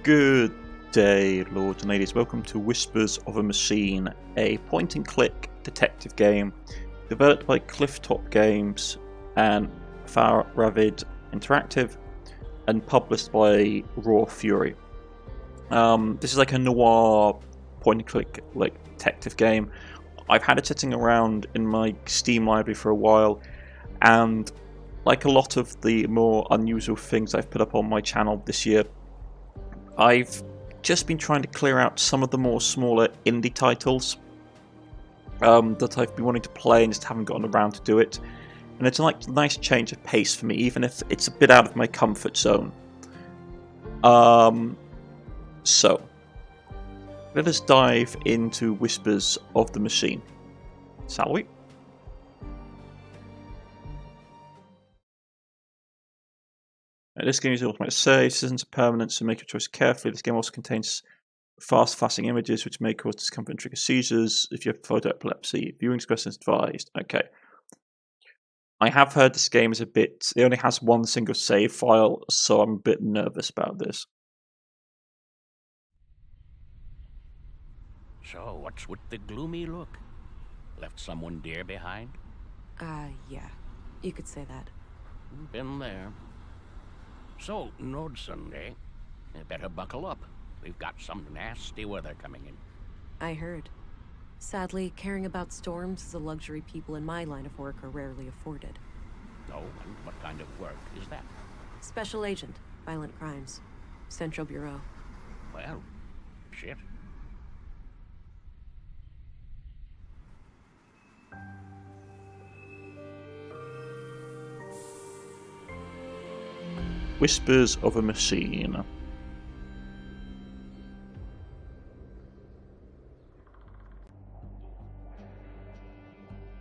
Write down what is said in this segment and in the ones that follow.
Good day, lords and ladies. Welcome to Whispers of a Machine, a point-and-click detective game developed by Clifftop Games and Ravid Interactive and published by Raw Fury. This is like a noir point-and-click detective game. I've had it sitting around in my Steam library for a while, and like a lot of the more unusual things I've put up on my channel this year, I've just been trying to clear out some of the more smaller indie titles that I've been wanting to play and just haven't gotten around to do it. And it's like a nice change of pace for me, even if it's a bit out of my comfort zone. So, let us dive into Whispers of the Machine, shall we? This game is automatic save, citizens are permanent, so make your choice carefully. This game also contains fast flashing images which may cause discomfort and trigger seizures if you have photo epilepsy. Viewing discretion is advised. Okay. I have heard this game is it only has one single save file, so I'm a bit nervous about this. So, what's with the gloomy look? Left someone dear behind? Yeah. You could say that. Been there. So, Nord Sunday, you better buckle up. We've got some nasty weather coming in. I heard. Sadly, caring about storms is a luxury people in my line of work are rarely afforded. Oh, and what kind of work is that? Special Agent, Violent Crimes. Central Bureau. Well, shit. Whispers of a Machine.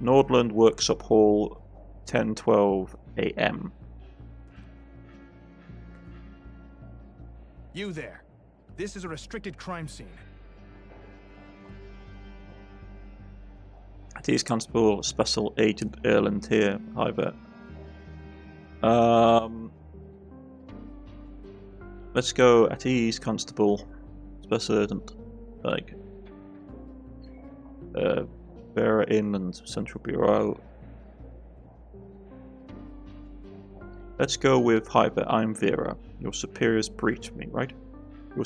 Nordland Workshop Hall, 10:12 a.m. You there. This is a restricted crime scene. These Constable Special Agent Erland here. Hi there. Let's go at ease, Constable Special Agent. Vera Inland Central Bureau. Let's go with hi there, I'm Vera. Your superiors briefed me, right? Your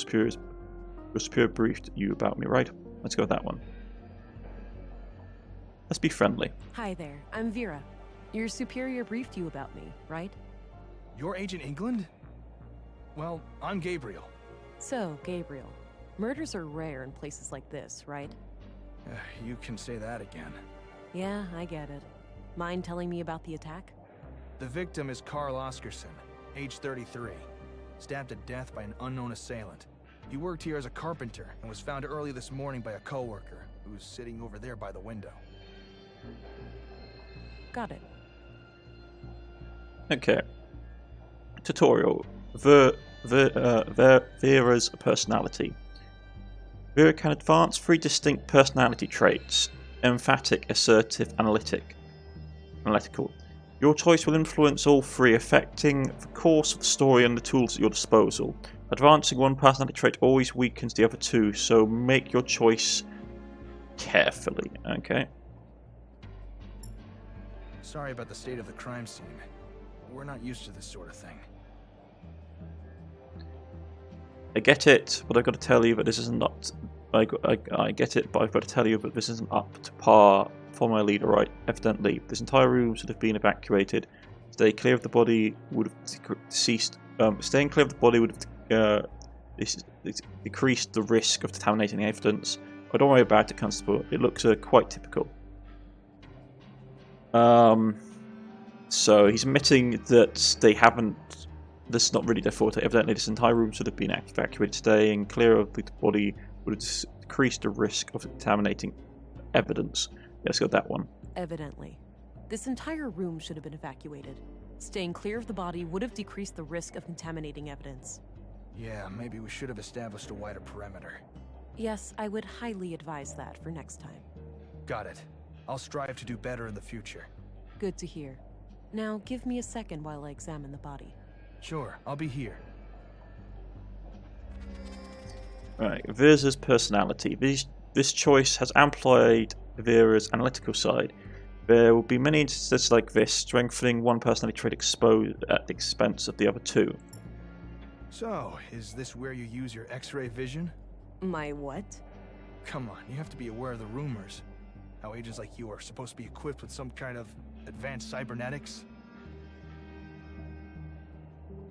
superior briefed you about me, right? Let's go with that one. Let's be friendly. Hi there, I'm Vera. Your superior briefed you about me, right? You're Agent England? Well, I'm Gabriel. So, Gabriel, murders are rare in places like this, right? You can say that again. Yeah, I get it. Mind telling me about the attack? The victim is Carl Oscarson, age 33, stabbed to death by an unknown assailant. He worked here as a carpenter and was found early this morning by a coworker who was sitting over there by the window. Got it. Okay. Tutorial. Vera's personality. Vera can advance 3 distinct personality traits: emphatic, assertive, analytical. Your choice will influence all 3, affecting the course of the story and the tools at your disposal. Advancing one personality trait always weakens the other 2, so make your choice carefully. Okay. Sorry about the state of the crime scene. We're not used to this sort of thing. I get it, but I've got to tell you that this isn't up. I get it, but I've got to tell you that this isn't up to par for my leader. Right? Evidently, this entire room should have been evacuated. Staying clear of the body would have decreased the risk of contaminating evidence. But don't worry about it, Constable. It looks quite typical. So he's admitting that they haven't. This is not really their fault. Evidently, this entire room should have been evacuated. Staying clear of the body would have decreased the risk of contaminating evidence. Let's go with that one. Evidently. This entire room should have been evacuated. Staying clear of the body would have decreased the risk of contaminating evidence. Yeah, maybe we should have established a wider perimeter. Yes, I would highly advise that for next time. Got it. I'll strive to do better in the future. Good to hear. Now, give me a second while I examine the body. Sure, I'll be here. Right, Vera's personality. This choice has amplified Vera's analytical side. There will be many instances like this, strengthening one personality trait exposed at the expense of the other two. So, is this where you use your X-ray vision? My what? Come on, you have to be aware of the rumors. How agents like you are supposed to be equipped with some kind of advanced cybernetics.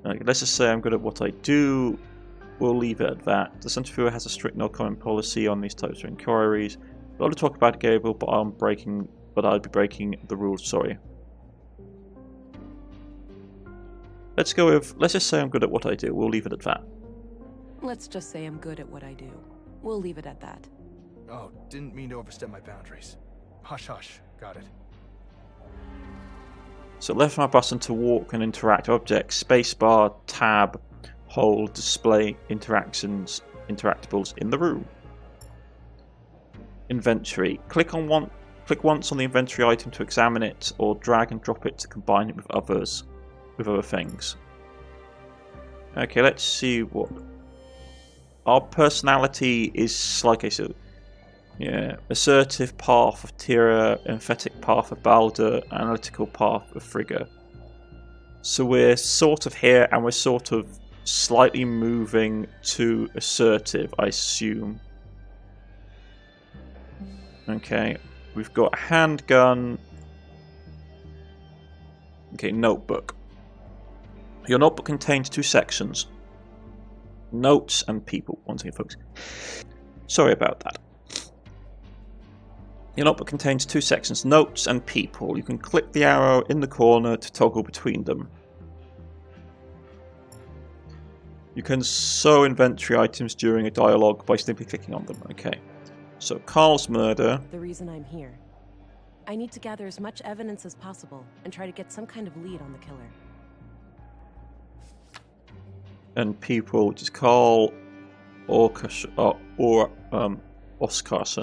Let's just say I'm good at what I do. We'll leave it at that. The Centrifugal has a strict no-comment policy on these types of inquiries. I'd love to talk about Gabriel, but I'd be breaking the rules, sorry. Let's just say I'm good at what I do. We'll leave it at that. Let's just say I'm good at what I do. We'll leave it at that. Oh, didn't mean to overstep my boundaries. Hush, hush. Got it. So left mouse button to walk and interact objects. Spacebar, tab, hold, display interactables in the room. Inventory. Click once on the inventory item to examine it, or drag and drop it to combine it with other things. Okay, let's see what our personality is. Like I said, yeah, assertive path of thier, emphatic path of Balder, analytical path of Frigga. So we're sort of here, and we're sort of slightly moving to assertive, I assume. Okay, we've got a handgun. Okay, notebook. Your notebook contains 2 sections. Notes and people. One second, folks. Sorry about that. Your notebook contains 2 sections, notes and people. You can click the arrow in the corner to toggle between them. You can sew inventory items during a dialogue by simply clicking on them. Okay. So, Carl's murder. The reason I'm here. I need to gather as much evidence as possible and try to get some kind of lead on the killer. And people, which is Carl Oskarsson.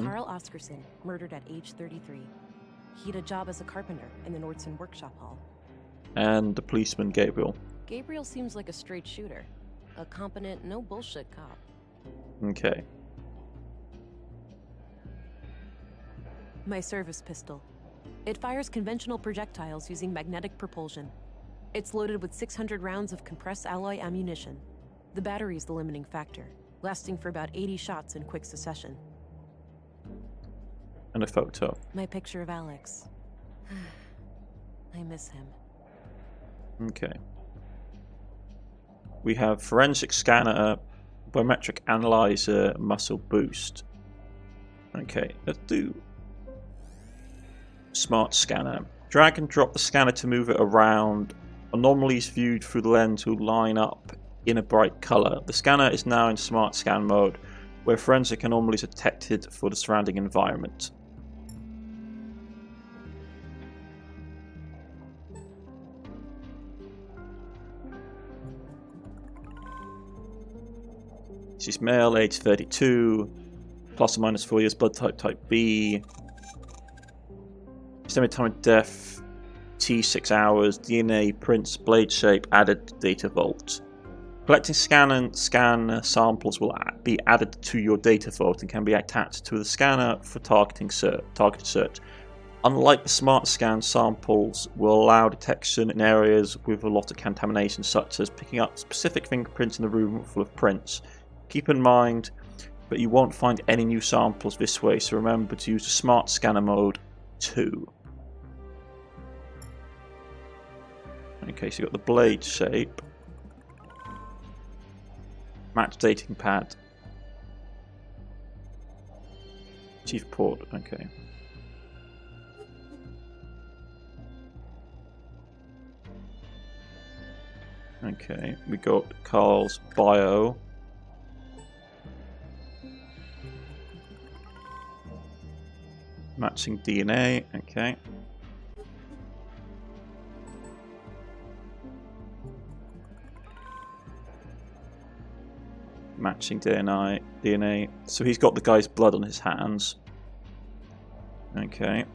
Carl Oskarsson, murdered at age 33. He had a job as a carpenter in the Nordson workshop hall. And the policeman, Gabriel. Gabriel seems like a straight shooter. A competent, no bullshit cop. Okay. My service pistol. It fires conventional projectiles using magnetic propulsion. It's loaded with 600 rounds of compressed alloy ammunition. The battery is the limiting factor, lasting for about 80 shots in quick succession. And a photo. My picture of Alex. I miss him. Okay. We have forensic scanner, biometric analyzer, muscle boost. Okay, let's do smart scanner. Drag and drop the scanner to move it around. Anomalies viewed through the lens will line up in a bright color. The scanner is now in smart scan mode, where forensic anomalies are detected for the surrounding environment. She's male, age 32, plus or minus 4 years, blood type B. Estimated time of death, T6 hours, DNA, prints, blade shape, added data vault. Collecting scan samples will be added to your data vault and can be attached to the scanner for targeted search. Unlike the smart scan, samples will allow detection in areas with a lot of contamination, such as picking up specific fingerprints in a room full of prints. Keep in mind, but you won't find any new samples this way, so remember to use the smart scanner mode too. Okay, so you've got the blade shape. Match dating pad. Chief port, okay. Okay, we got Carl's bio. Matching DNA, okay. Matching DNA. So he's got the guy's blood on his hands. Okay.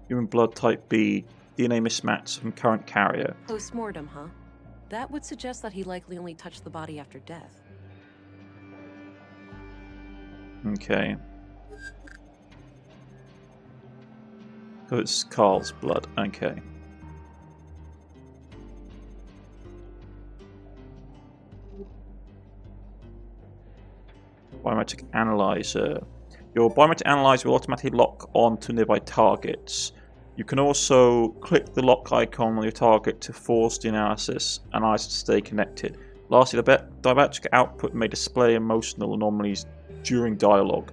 Human blood type B. DNA mismatch from current carrier. Post-mortem, huh? That would suggest that he likely only touched the body after death. Okay. So it's Carl's blood. Okay. Biometric analyzer. Your biometric analyzer will automatically lock on to nearby targets. You can also click the lock icon on your target to force the analyzer to stay connected. Lastly, the biometric output may display emotional anomalies during dialogue.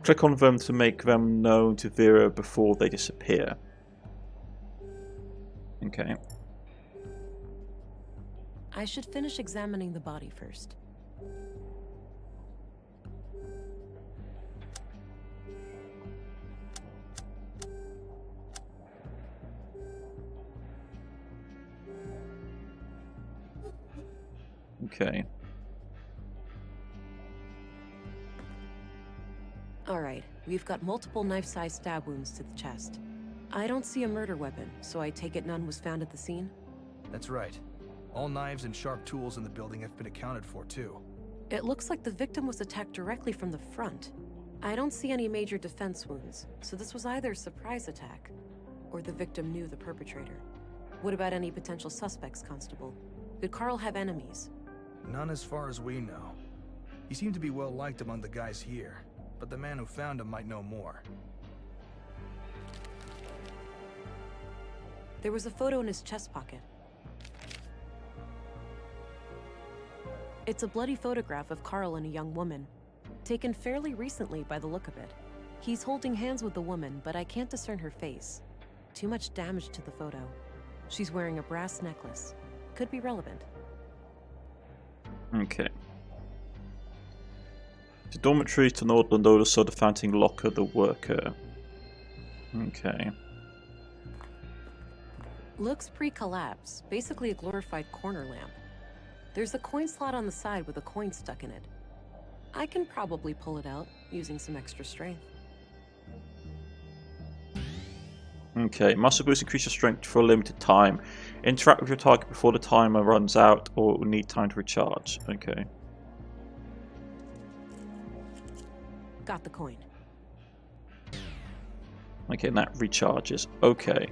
Click on them to make them known to Vera before they disappear. Okay. I should finish examining the body first. Okay. Alright, we've got multiple knife-sized stab wounds to the chest. I don't see a murder weapon, so I take it none was found at the scene? That's right. All knives and sharp tools in the building have been accounted for, too. It looks like the victim was attacked directly from the front. I don't see any major defense wounds, so this was either a surprise attack, or the victim knew the perpetrator. What about any potential suspects, Constable? Did Carl have enemies? None as far as we know. He seemed to be well liked among the guys here, but the man who found him might know more. There was a photo in his chest pocket. It's a bloody photograph of Carl and a young woman, taken fairly recently by the look of it. He's holding hands with the woman, but I can't discern her face. Too much damage to the photo. She's wearing a brass necklace. Could be relevant. Okay. The dormitory to Nordland also the fountain locker, the worker. Okay. Looks pre-collapse, basically a glorified corner lamp. There's a coin slot on the side with a coin stuck in it. I can probably pull it out, using some extra strength. Okay, muscle boost increase your strength for a limited time. Interact with your target before the timer runs out, or it will need time to recharge. Okay. Got the coin. Okay, and that recharges. Okay.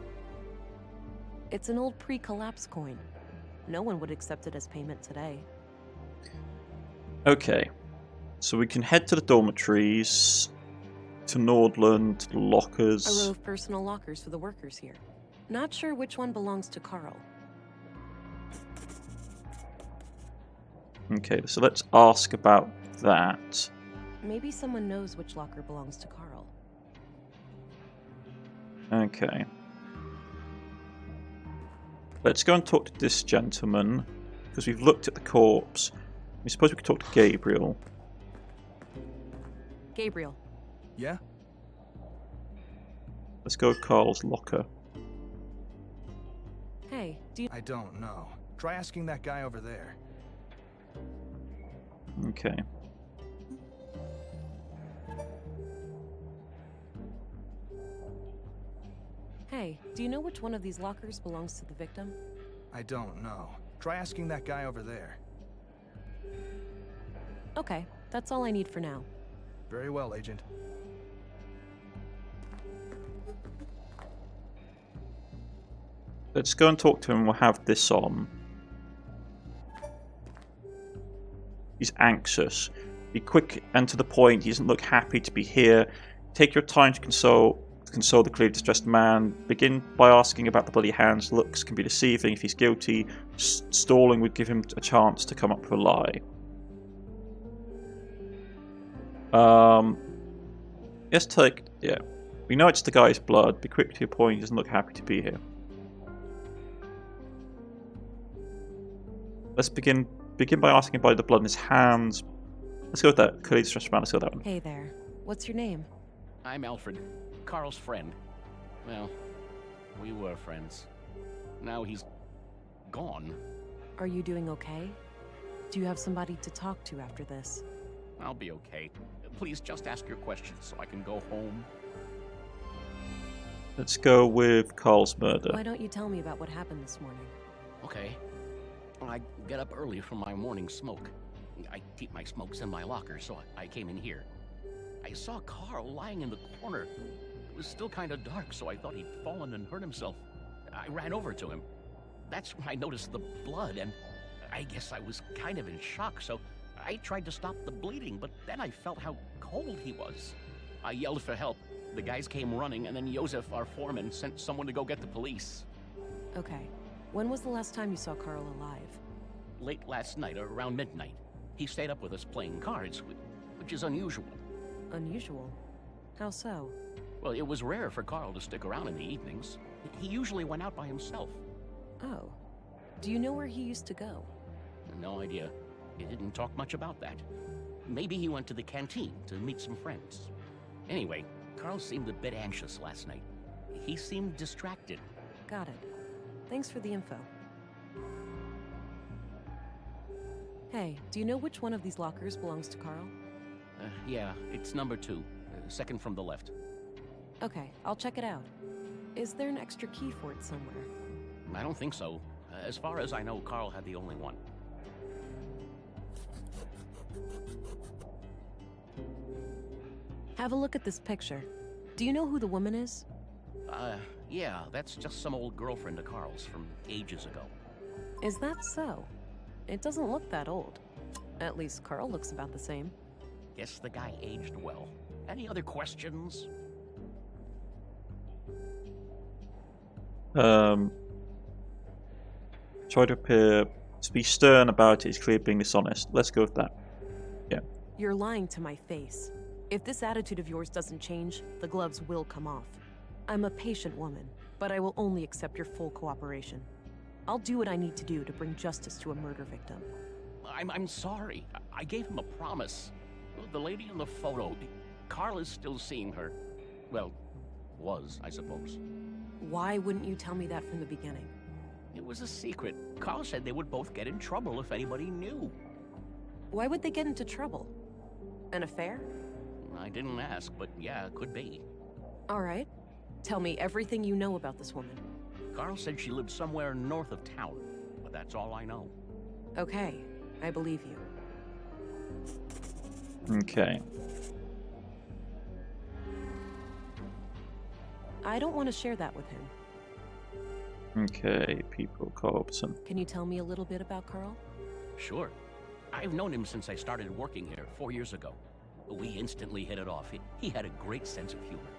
It's an old pre-collapse coin. No one would accept it as payment today. Okay. So we can head to the dormitories, to Nordland, to the lockers. A row of personal lockers for the workers here. Not sure which one belongs to Carl. Okay, so let's ask about that. Maybe someone knows which locker belongs to Carl. Okay. Let's go and talk to this gentleman, because we've looked at the corpse. I suppose we could talk to Gabriel. Gabriel. Yeah? Let's go with Carl's locker. Hey, do you... I don't know. Try asking that guy over there. Okay. Hey, do you know which one of these lockers belongs to the victim? I don't know. Try asking that guy over there. Okay, that's all I need for now. Very well, Agent. Let's go and talk to him. We'll have this on. He's anxious. Be quick and to the point. He doesn't look happy to be here. Take your time to console the clearly distressed man. Begin by asking about the bloody hands. Looks can be deceiving. If he's guilty, stalling would give him a chance to come up with a lie. Let's take... Yeah. We know it's the guy's blood. Be quick to your point. He doesn't look happy to be here. Let's begin by asking about the blood in his hands. Let's go with that. Clearly distressed man. Let's go with that one. Hey there. What's your name? I'm Alfred, Carl's friend. Well, we were friends. Now he's gone. Are you doing okay? Do you have somebody to talk to after this? I'll be okay. Please just ask your questions so I can go home. Let's go with Carl's murder. Why don't you tell me about what happened this morning? Okay. I get up early for my morning smoke. I keep my smokes in my locker, so I came in here. I saw Carl lying in the corner. It was still kind of dark, so I thought he'd fallen and hurt himself. I ran over to him. That's when I noticed the blood, and I guess I was kind of in shock, so I tried to stop the bleeding, but then I felt how cold he was. I yelled for help. The guys came running, and then Josef, our foreman, sent someone to go get the police. Okay. When was the last time you saw Carl alive? Late last night, around midnight. He stayed up with us playing cards, which is unusual. Unusual? How so? Well, it was rare for Carl to stick around in the evenings. He usually went out by himself. Oh. Do you know where he used to go? No idea. He didn't talk much about that. Maybe he went to the canteen to meet some friends. Anyway, Carl seemed a bit anxious last night. He seemed distracted. Got it. Thanks for the info. Hey, do you know which one of these lockers belongs to Carl? Yeah, it's number 2, second from the left. Okay, I'll check it out. Is there an extra key for it somewhere? I don't think so. As far as I know, Carl had the only one. Have a look at this picture. Do you know who the woman is? Yeah, that's just some old girlfriend of Carl's from ages ago. Is that so? It doesn't look that old. At least Carl looks about the same. Guess the guy aged well. Any other questions? Try to appear to be stern about it is clear being dishonest. Let's go with that. Yeah. You're lying to my face. If this attitude of yours doesn't change, the gloves will come off. I'm a patient woman, but I will only accept your full cooperation. I'll do what I need to do to bring justice to a murder victim. I'm sorry. I gave him a promise. The lady in the photo, Carl is still seeing her. Well, was, I suppose. Why wouldn't you tell me that from the beginning? It was a secret. Carl said they would both get in trouble if anybody knew. Why would they get into trouble? An affair? I didn't ask, but yeah, it could be. All right. Tell me everything you know about this woman. Carl said she lived somewhere north of town, but that's all I know. Okay, I believe you. Okay. I don't want to share that with him. Okay, people, Carlton. Can you tell me a little bit about Carl? Sure. I've known him since I started working here 4 years ago. We instantly hit it off. He had a great sense of humor.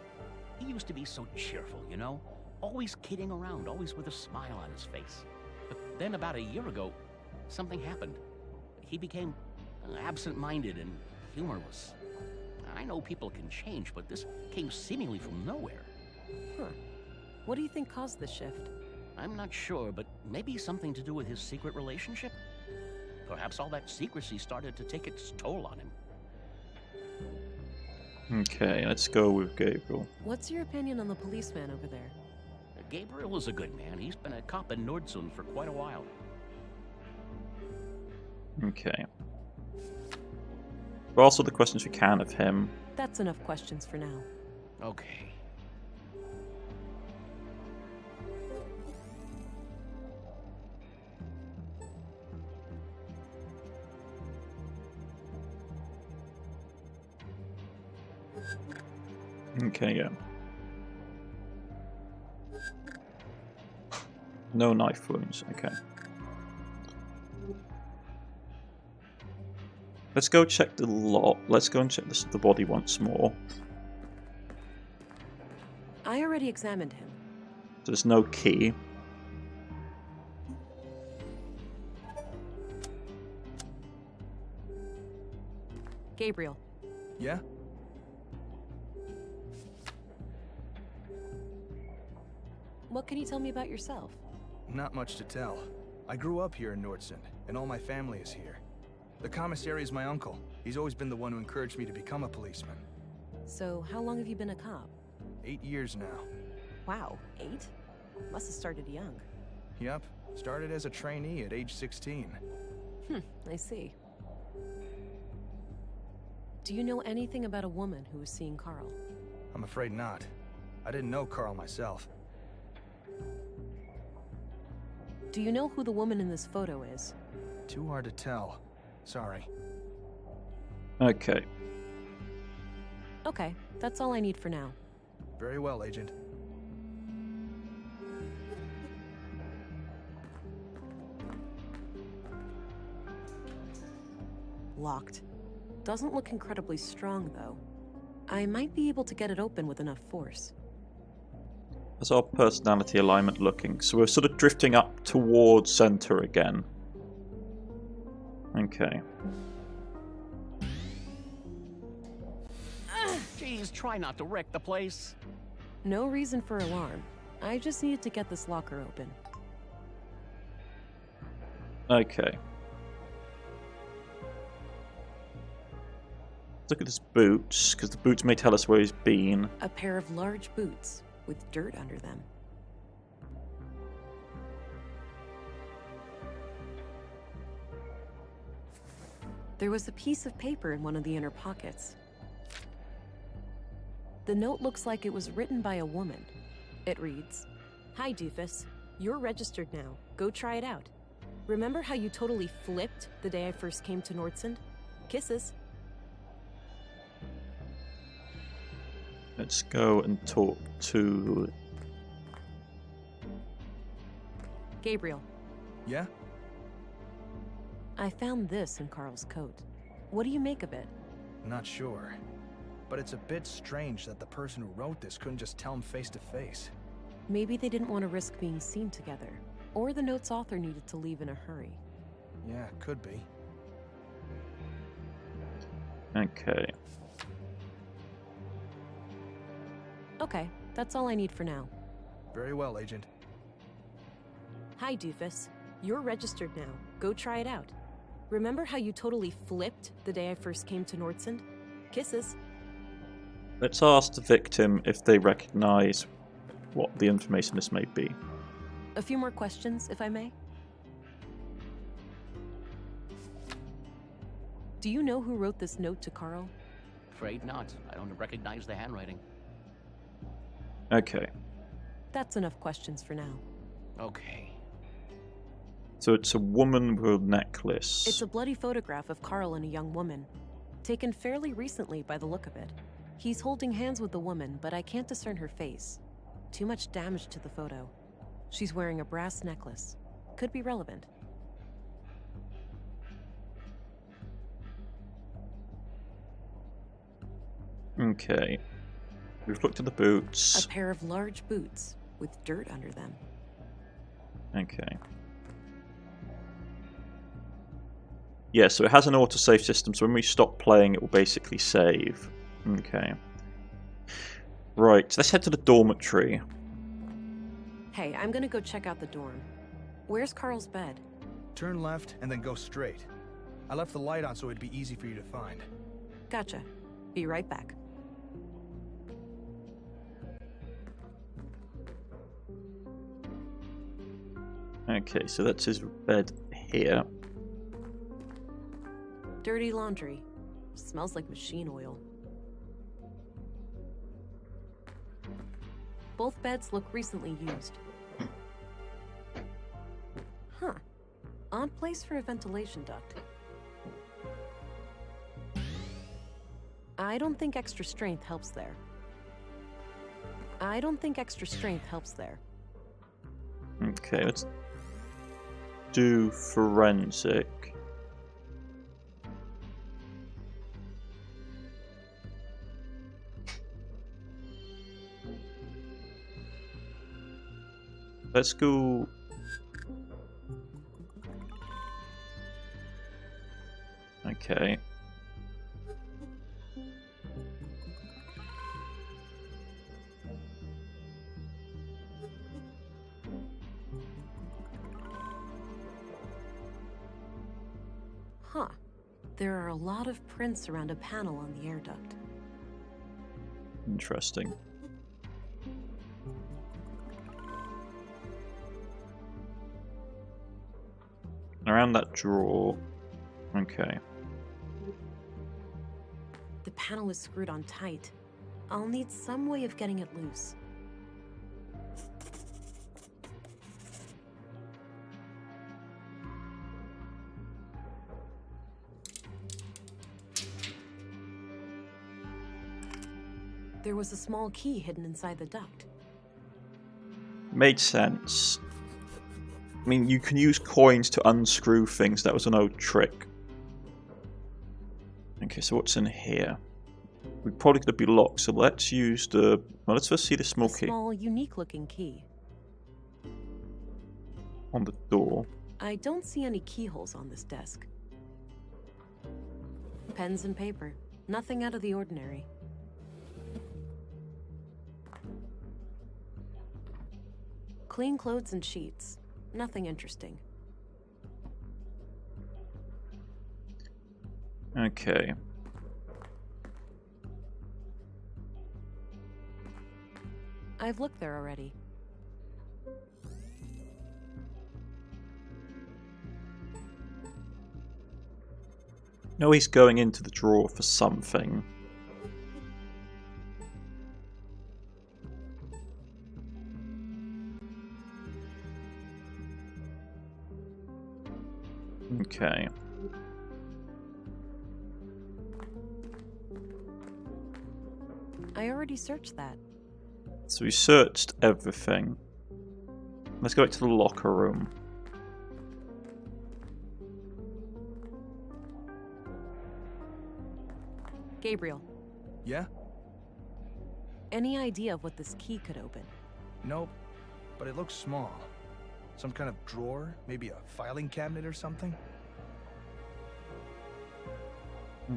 He used to be so cheerful, you know? Always kidding around, always with a smile on his face. But then about a year ago, something happened. He became absent-minded and humorless. I know people can change, but this came seemingly from nowhere. Huh. What do you think caused this shift? I'm not sure, but maybe something to do with his secret relationship? Perhaps all that secrecy started to take its toll on him. Okay, let's go with Gabriel. What's your opinion on the policeman over there? Gabriel is a good man. He's been a cop in Nordsund for quite a while. Okay. But also the questions we can of him. That's enough questions for now. Okay. Okay, yeah. No knife wounds, okay. Let's go check the lot. Let's go and check the body once more. I already examined him. There's no key. Gabriel. Yeah? What can you tell me about yourself? Not much to tell. I grew up here in Nordsund, and all my family is here. The commissary is my uncle. He's always been the one who encouraged me to become a policeman. So, how long have you been a cop? 8 years now. Wow, 8? Must have started young. Yep, started as a trainee at age 16. I see. Do you know anything about a woman who was seeing Carl? I'm afraid not. I didn't know Carl myself. Do you know who the woman in this photo is? Too hard to tell. Sorry. Okay. Okay, that's all I need for now. Very well, Agent. Locked. Doesn't look incredibly strong, though. I might be able to get it open with enough force. How's our personality alignment looking? So we're sort of drifting up towards center again. Okay. Geez, try not to wreck the place. No reason for alarm. I just needed to get this locker open. Okay. Look at his boots, because the boots may tell us where he's been. A pair of large boots with dirt under them. There was a piece of paper in one of the inner pockets. The note looks like it was written by a woman. It reads, "Hi, doofus. You're registered now. Go try it out. Remember how you totally flipped the day I first came to Nordsund? Kisses." Let's go and talk to... Gabriel, Yeah? I found this in Carl's coat. What do you make of it? Not sure. But it's a bit strange that the person who wrote this couldn't just tell him face to face. Maybe they didn't want to risk being seen together, or the note's author needed to leave in a hurry. Yeah, could be. Okay. Okay, that's all I need for now. Very well, Agent. Hi, doofus. You're registered now. Go try it out. Remember how you totally flipped the day I first came to Nordsund? Kisses. Let's ask the victim if they recognize what the information this may be. A few more questions, if I may. Do you know who wrote this note to Carl? Afraid not. I don't recognize the handwriting. Okay. That's enough questions for now. Okay. So it's a woman with a necklace. It's a bloody photograph of Carl and a young woman, taken fairly recently by the look of it. He's holding hands with the woman, but I can't discern her face. Too much damage to the photo. She's wearing a brass necklace. Could be relevant. Okay. We've looked at the boots. A pair of large boots with dirt under them. Okay. Yeah, so it has an autosave system, so when we stop playing, it will basically save. Okay. Right, let's head to the dormitory. Hey, I'm gonna go check out the dorm. Where's Carl's bed? Turn left and then go straight. I left the light on so it'd be easy for you to find. Gotcha. Be right back. Okay, so that's his bed here. Dirty laundry. Smells like machine oil. Both beds look recently used. Huh. Odd place for a ventilation duct. I don't think extra strength helps there. Okay, let's do forensic. Let's go. Okay. Huh. There are a lot of prints around a panel on the air duct. Interesting. Around that drawer. Okay. The panel is screwed on tight. I'll need some way of getting it loose. There was a small key hidden inside the duct. Made sense. I mean, you can use coins to unscrew things. That was an old trick. Okay, so what's in here? We're probably going to be locked, so let's use the... Well, let's first see the small key. A small, unique-looking key. On the door. I don't see any keyholes on this desk. Pens and paper. Nothing out of the ordinary. Clean clothes and sheets. Nothing interesting. Okay. I've looked there already. No, he's going into the drawer for something. Okay. I already searched that. So we searched everything. Let's go back to the locker room. Gabriel, Yeah? any idea of what this key could open? Nope. But it looks small. Some kind of drawer? Maybe a filing cabinet or something?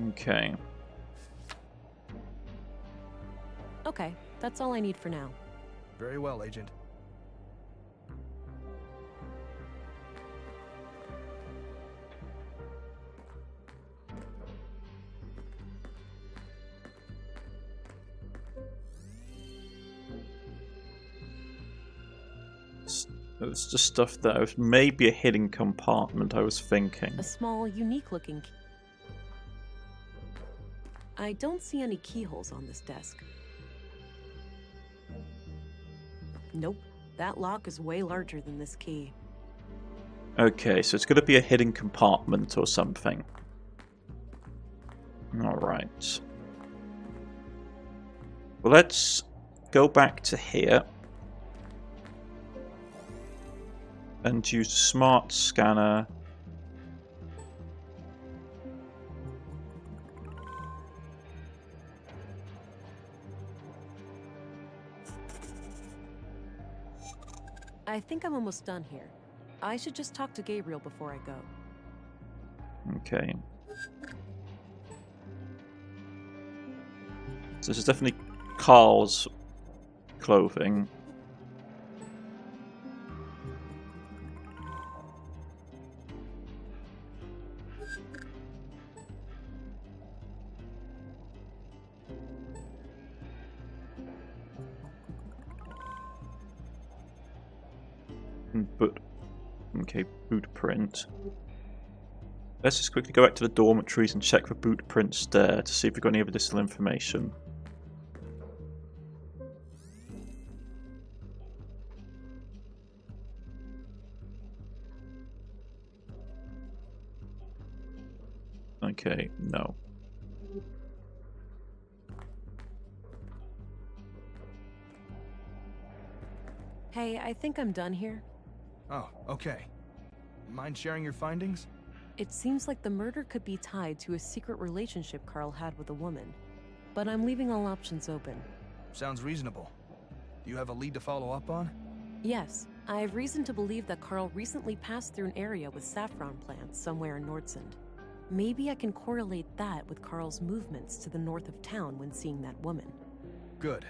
Okay. Okay, that's all I need for now. Very well, Agent. It's just stuff that was maybe a hidden compartment, I was thinking. A small, unique-looking key. I don't see any keyholes on this desk. Nope. That lock is way larger than this key. Okay, so it's going to be a hidden compartment or something. Alright. Well, let's go back to here. And use smart scanner. I think I'm almost done here. I should just talk to Gabriel before I go. Okay. So this is definitely Carl's clothing. But okay, boot print. Let's just quickly go back to the dormitories and check for boot prints there to see if we've got any additional information. Okay, no. Hey, I think I'm done here. Oh, okay. Mind sharing your findings? It seems like the murder could be tied to a secret relationship Carl had with a woman. But I'm leaving all options open. Sounds reasonable. Do you have a lead to follow up on? Yes, I have reason to believe that Carl recently passed through an area with saffron plants somewhere in Nordsund. Maybe I can correlate that with Carl's movements to the north of town when seeing that woman. Good.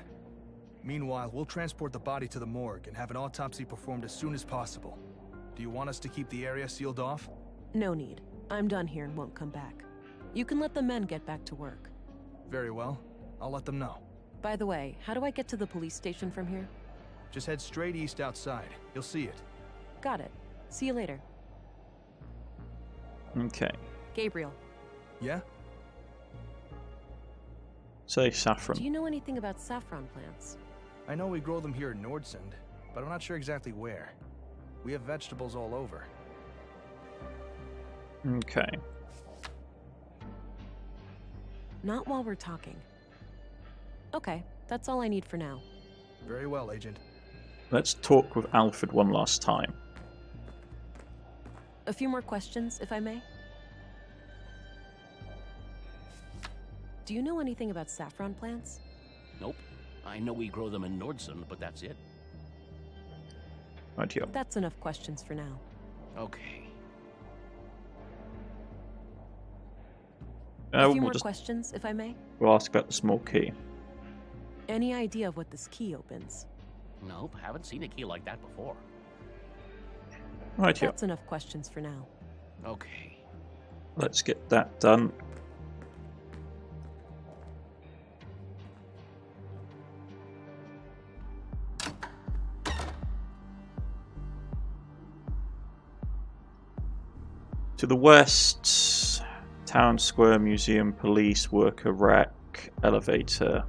Meanwhile, we'll transport the body to the morgue and have an autopsy performed as soon as possible. Do you want us to keep the area sealed off? No need. I'm done here and won't come back. You can let the men get back to work. Very well. I'll let them know. By the way, how do I get to the police station from here? Just head straight east outside. You'll see it. Got it. See you later. Okay. Gabriel, Yeah? Say saffron. do you know anything about saffron plants? I know we grow them here in Nordsund, but I'm not sure exactly where. We have vegetables all over. Okay. Not while we're talking. Okay, That's all I need for now. Very well, Agent. Let's talk with Alfred one last time. A few more questions, if I may. Do you know anything about saffron plants? Nope. I know we grow them in Nordson, but that's it. Right here. That's enough questions for now. Okay. A few more questions, if I may. We'll ask about the small key. Any idea of what this key opens? Nope, haven't seen a key like that before. Right here. That's enough questions for now. Okay. Let's get that done. To the west, town square, museum, police, worker, wreck, elevator.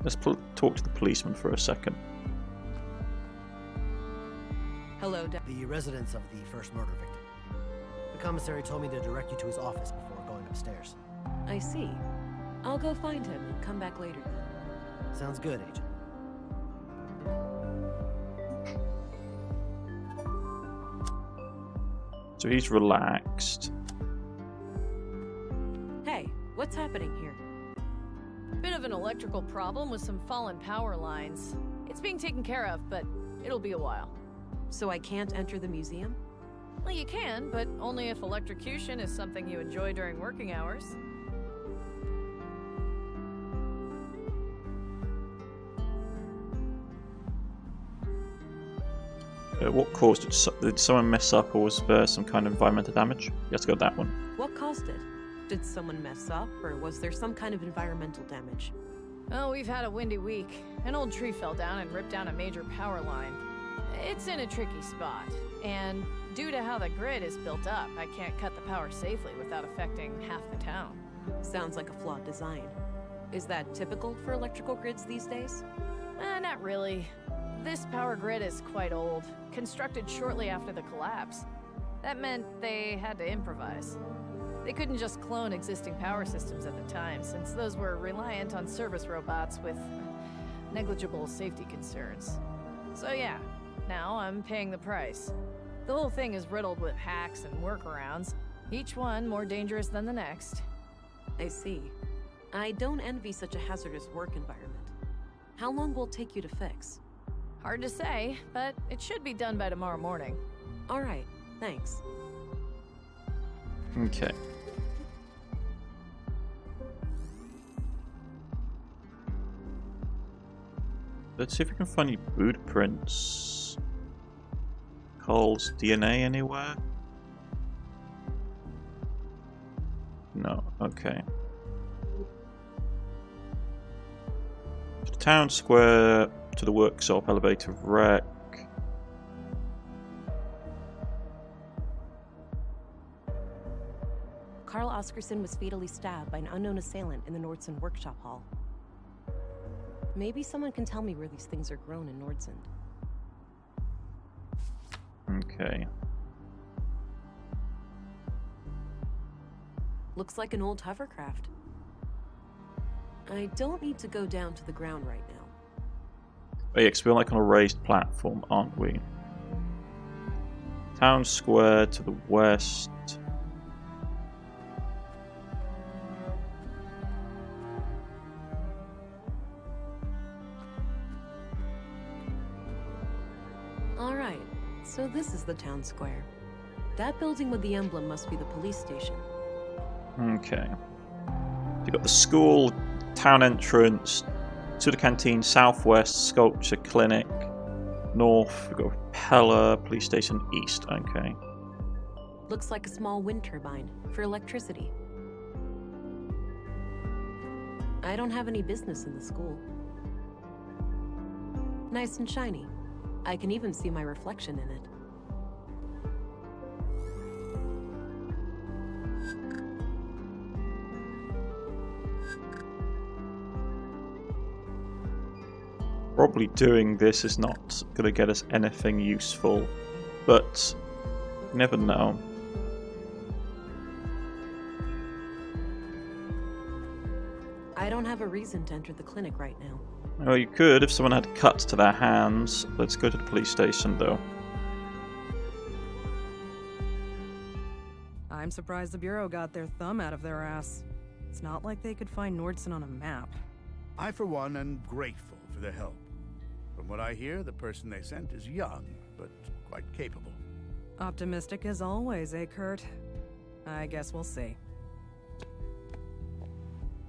Let's talk to the policeman for a second. Hello, The residence of the first murder victim. The commissary told me to direct you to his office before going upstairs. I see. I'll go find him and come back later then. Sounds good, Agent. So he's relaxed. Hey, what's happening here? Bit of an electrical problem with some fallen power lines. It's being taken care of, but it'll be a while. So I can't enter the museum? Well, you can, but only if electrocution is something you enjoy during working hours. What caused it? Did someone mess up, or was there some kind of environmental damage? Let's go with that one. What caused it? Did someone mess up, or was there some kind of environmental damage? Oh, we've had a windy week. An old tree fell down and ripped down a major power line. It's in a tricky spot, and due to how the grid is built up, I can't cut the power safely without affecting half the town. Sounds like a flawed design. Is that typical for electrical grids these days? Not really. This power grid is quite old, constructed shortly after the collapse. That meant they had to improvise. They couldn't just clone existing power systems at the time, since those were reliant on service robots with negligible safety concerns. So yeah, now I'm paying the price. The whole thing is riddled with hacks and workarounds, each one more dangerous than the next. I see. I don't envy such a hazardous work environment. How long will it take you to fix? Hard to say, but it should be done by tomorrow morning. All right, thanks. Okay. Let's see if we can find any boot prints. Carl's DNA anywhere? No, okay. To the town square, to the workshop, elevator, wreck. Carl Oscarson was fatally stabbed by an unknown assailant in the Nordson workshop hall. Maybe someone can tell me where these things are grown in Nordson. Okay. Looks like an old hovercraft. I don't need to go down to the ground right now. Oh yeah, 'cause we're like on a raised platform, aren't we? Town square to the west. Alright, so this is the town square. That building with the emblem must be the police station. Okay. You've got the school, town entrance, to the canteen, southwest, sculpture clinic, north, we've got Pella, police station, east, okay. Looks like a small wind turbine for electricity. I don't have any business in the school. Nice and shiny. I can even see my reflection in it. Probably doing this is not going to get us anything useful, but you never know. I don't have a reason to enter the clinic right now. Well, you could if someone had cuts to their hands. Let's go to the police station, though. I'm surprised the Bureau got their thumb out of their ass. It's not like they could find Nordson on a map. I, for one, am grateful for their help. From what I hear, the person they sent is young, but quite capable. Optimistic as always, eh, Kurt? I guess we'll see.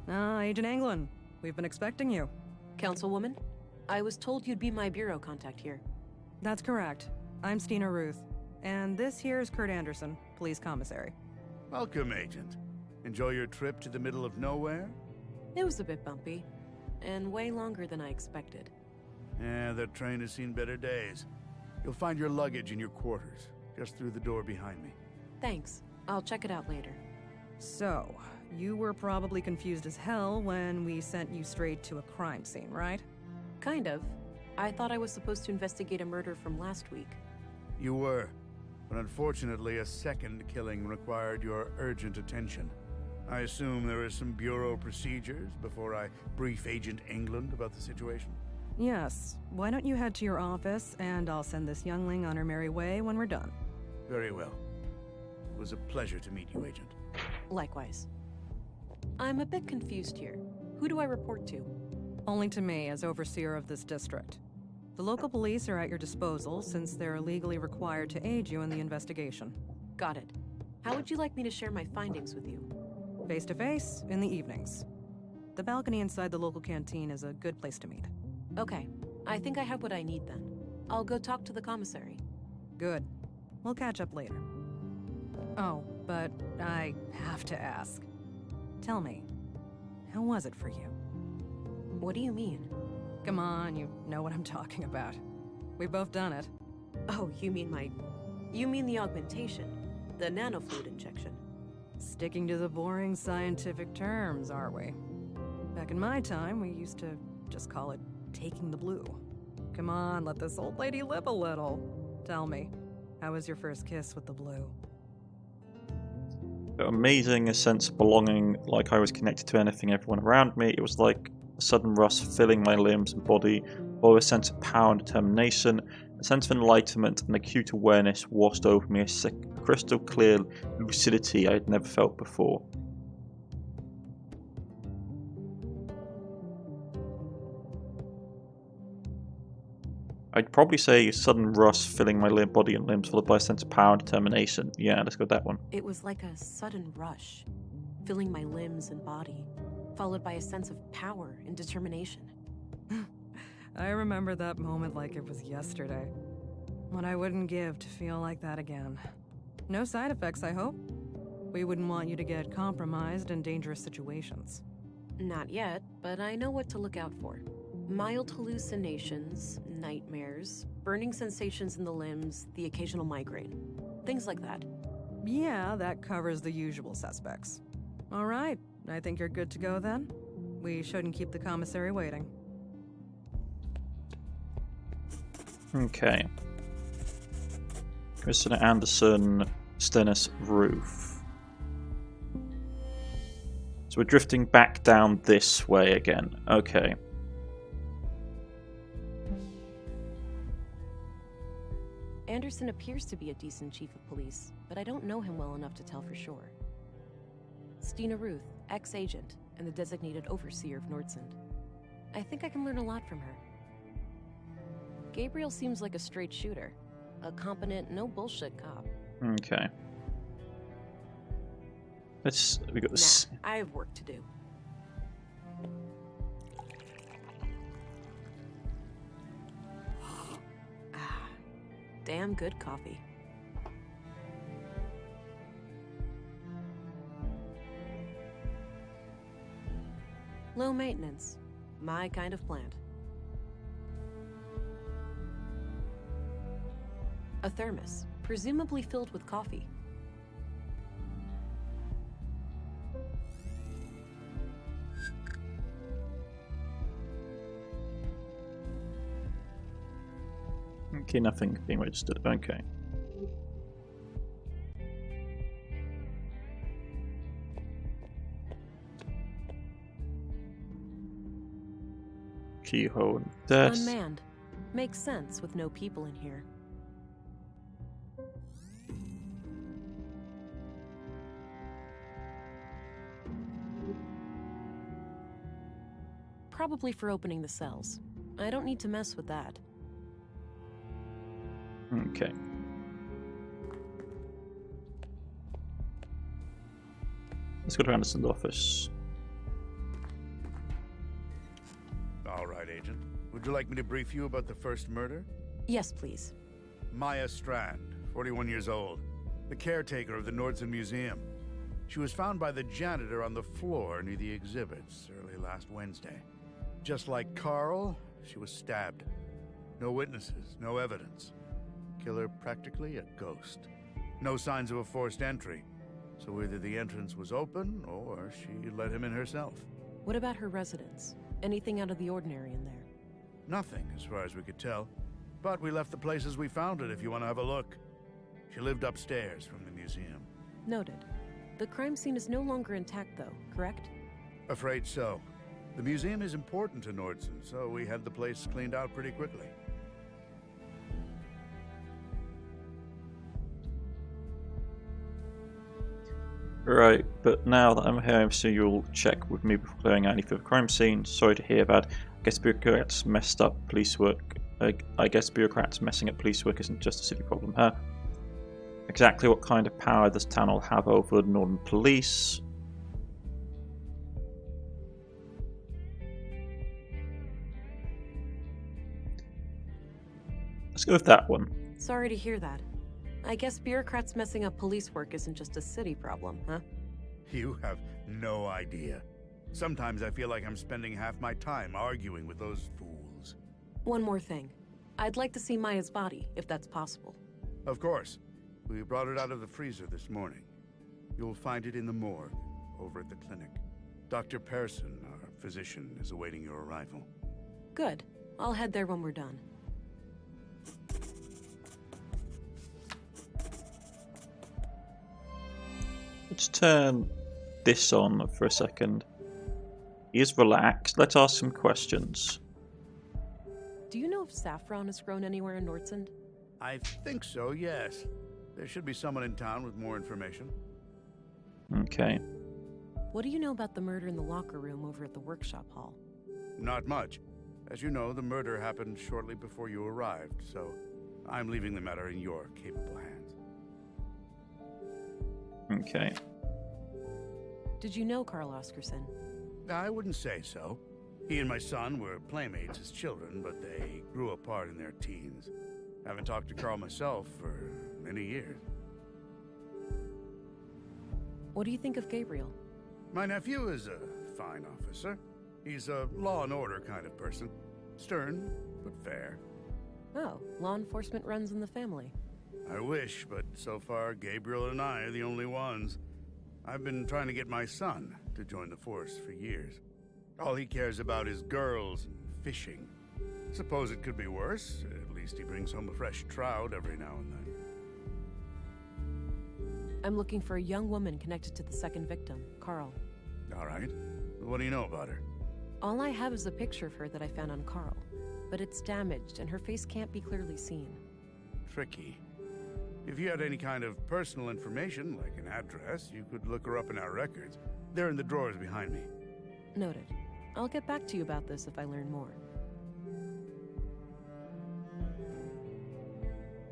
Agent Anglin, we've been expecting you. Councilwoman, I was told you'd be my bureau contact here. That's correct. I'm Stina Ruth, and this here is Kurt Anderson, police commissary. Welcome, Agent. Enjoy your trip to the middle of nowhere? It was a bit bumpy, and way longer than I expected. Yeah, that train has seen better days. You'll find your luggage in your quarters, just through the door behind me. Thanks. I'll check it out later. So, you were probably confused as hell when we sent you straight to a crime scene, right? Kind of. I thought I was supposed to investigate a murder from last week. You were, but unfortunately a second killing required your urgent attention. I assume there are some Bureau procedures before I brief Agent England about the situation? Yes. Why don't you head to your office, and I'll send this youngling on her merry way when we're done. Very well. It was a pleasure to meet you, Agent. Likewise. I'm a bit confused here. Who do I report to? Only to me, as overseer of this district. The local police are at your disposal, since they're legally required to aid you in the investigation. Got it. How would you like me to share my findings with you? Face to face, in the evenings. The balcony inside the local canteen is a good place to meet. Okay. I think I have what I need then. I'll go talk to the commissary. Good. We'll catch up later. Oh, but I have to ask. Tell me, how was it for you? What do you mean? Come on, you know what I'm talking about. We've both done it. Oh, you mean the augmentation? The nanofluid injection? Sticking to the boring scientific terms, aren't we? Back in my time, we used to just call it taking the blue. Come on, let this old lady live a little. Tell me, how was your first kiss with the blue? Amazing, a sense of belonging, like I was connected to anything, everyone around me. It was like a sudden rush filling my limbs and body, or a sense of power and determination. A sense of enlightenment and acute awareness washed over me, a crystal clear lucidity I had never felt before. I'd probably say a sudden rush filling my body and limbs, followed by a sense of power and determination. Yeah, let's go with that one. It was like a sudden rush, filling my limbs and body, followed by a sense of power and determination. I remember that moment like it was yesterday. What I wouldn't give to feel like that again. No side effects, I hope? We wouldn't want you to get compromised in dangerous situations. Not yet, but I know what to look out for. Mild hallucinations, nightmares, burning sensations in the limbs, the occasional migraine. Things like that. Yeah, that covers the usual suspects. All right, I think you're good to go then. We shouldn't keep the commissary waiting. Okay. Christina Anderson, Stennis Roof. So we're drifting back down this way again. Okay. Anderson appears to be a decent chief of police, but I don't know him well enough to tell for sure. Stina Ruth, ex-agent, and the designated overseer of Nordsund. I think I can learn a lot from her. Gabriel seems like a straight shooter. A competent, no bullshit cop. Okay. We got this. Nah, I have work to do. Damn good coffee. Low maintenance. My kind of plant. A thermos, presumably filled with coffee. Okay, nothing being registered. Okay. Keyhole desk. Unmanned. Makes sense with no people in here. Probably for opening the cells. I don't need to mess with that. Okay. Let's go to Anderson's office. All right, Agent. Would you like me to brief you about the first murder? Yes, please. Maya Strand, 41 years old, the caretaker of the Nordson Museum. She was found by the janitor on the floor near the exhibits early last Wednesday. Just like Carl, she was stabbed. No witnesses, no evidence. Killer practically a ghost. No signs of a forced entry, so either the entrance was open or she let him in herself. What about her residence? Anything out of the ordinary in there? Nothing, as far as we could tell. But we left the place as we found it if you want to have a look. She lived upstairs from the museum. Noted. The crime scene is no longer intact, though, correct? Afraid so. The museum is important to Nordson, so we had the place cleaned out pretty quickly. Right, but now that I'm here, I'm sure you'll check with me before going out any further crime scene. Sorry to hear that. I guess bureaucrats messed up police work. I guess bureaucrats messing up police work isn't just a city problem here. Exactly what kind of power this town will have over the Northern Police? Let's go with that one. Sorry to hear that. I guess bureaucrats messing up police work isn't just a city problem, huh? You have no idea. Sometimes I feel like I'm spending half my time arguing with those fools. One more thing. I'd like to see Maya's body, if that's possible. Of course. We brought it out of the freezer this morning. You'll find it in the morgue, over at the clinic. Dr. Pearson, our physician, is awaiting your arrival. Good. I'll head there when we're done. Let's turn this on for a second. He is relaxed. Let's ask some questions. Do you know if saffron is grown anywhere in Nordsund? I think so, yes. There should be someone in town with more information. Okay. What do you know about the murder in the locker room over at the workshop hall? Not much. As you know, the murder happened shortly before you arrived, so I'm leaving the matter in your capable hands. Okay. Did you know Carl Oscarson? I wouldn't say so. He and my son were playmates as children, but they grew apart in their teens. Haven't talked to Carl myself for many years. What do you think of Gabriel? My nephew is a fine officer. He's a law and order kind of person. Stern, but fair. Oh, law enforcement runs in the family. I wish, but so far Gabriel and I are the only ones. I've been trying to get my son to join the force for years. All he cares about is girls and fishing. Suppose it could be worse. At least he brings home a fresh trout every now and then. I'm looking for a young woman connected to the second victim, Carl. All right. What do you know about her? All I have is a picture of her that I found on Carl, but it's damaged and her face can't be clearly seen. Tricky. If you had any kind of personal information, like an address, you could look her up in our records. They're in the drawers behind me. Noted. I'll get back to you about this if I learn more.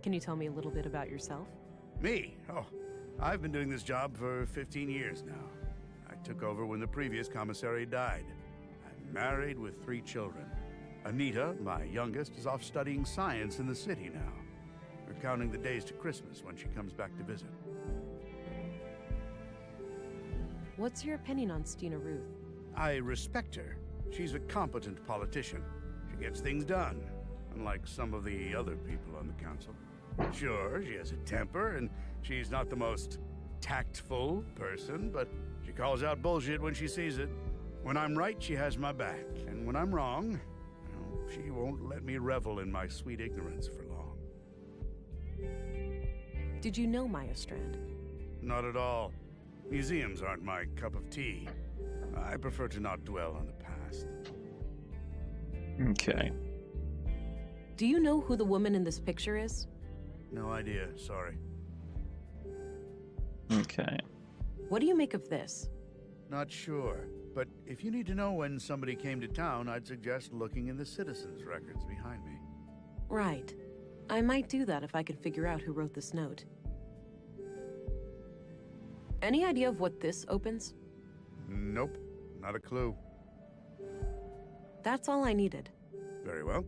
Can you tell me a little bit about yourself? Me? Oh, I've been doing this job for 15 years now. I took over when the previous commissary died. I'm married with 3 children. Anita, my youngest, is off studying science in the city now. We're counting the days to Christmas when she comes back to visit. What's your opinion on Stina Ruth? I respect her. She's a competent politician. She gets things done, unlike some of the other people on the council. Sure, she has a temper, and she's not the most tactful person, but she calls out bullshit when she sees it. When I'm right, she has my back, and when I'm wrong, well, she won't let me revel in my sweet ignorance for long. Did you know Maya Strand? Not at all. Museums aren't my cup of tea. I prefer to not dwell on the past. Okay. Do you know who the woman in this picture is? No idea, sorry. Okay. What do you make of this? Not sure. But if you need to know when somebody came to town, I'd suggest looking in the citizens' records behind me. Right. I might do that if I can figure out who wrote this note. Any idea of what this opens? Nope, not a clue. That's all I needed. Very well.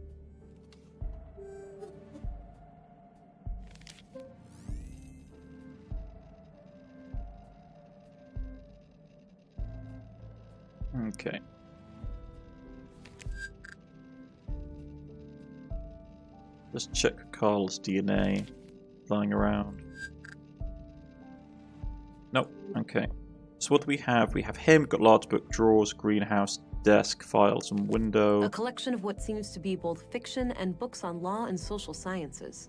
Okay. Just check Carl's DNA lying around. Nope. Okay. So what do we have? We have him, got large book, drawers, greenhouse, desk, files, and window. A collection of what seems to be both fiction and books on law and social sciences.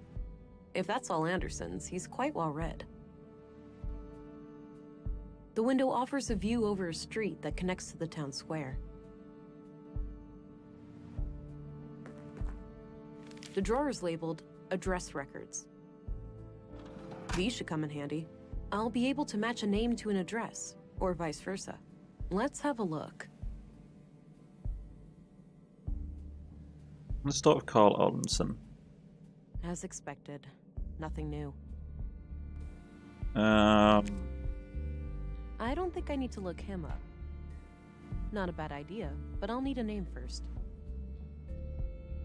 If that's all Anderson's, he's quite well read. The window offers a view over a street that connects to the town square. The drawer is labeled Address Records. These should come in handy. I'll be able to match a name to an address, or vice versa. Let's have a look. Let's start with Carl Aldenson. As expected, nothing new. I don't think I need to look him up. Not a bad idea, but I'll need a name first.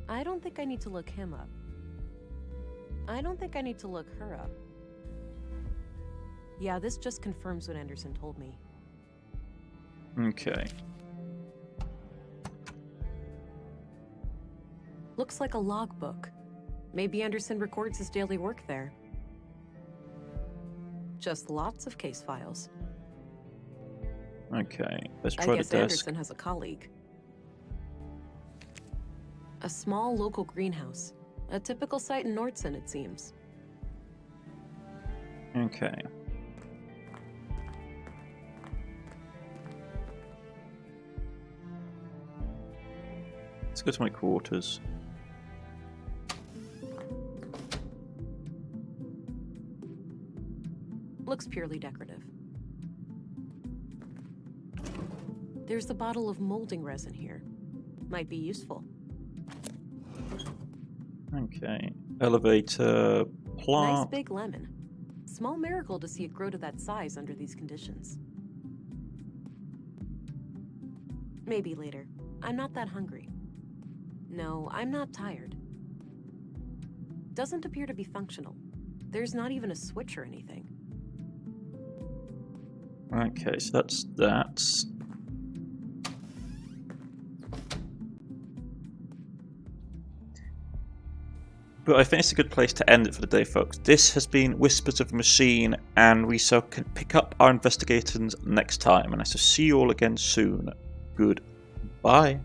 I don't think I need to look him up. I don't think I need to look her up. Yeah, this just confirms what Anderson told me. Okay. Looks like a logbook. Maybe Anderson records his daily work there. Just lots of case files. Okay, let's I try the guess desk. Anderson has a colleague. A small local greenhouse. A typical site in Nordson, it seems. Okay. Let's go to my quarters. Looks purely decorative. There's a bottle of molding resin here. Might be useful. Okay. Elevator, plant. Nice big lemon. Small miracle to see it grow to that size under these conditions. Maybe later. I'm not that hungry. No, I'm not tired. Doesn't appear to be functional. There's not even a switch or anything. Okay, so that's that. But I think it's a good place to end it for the day, folks. This has been Whispers of a Machine, and we shall pick up our investigations next time. And I shall see you all again soon. Goodbye.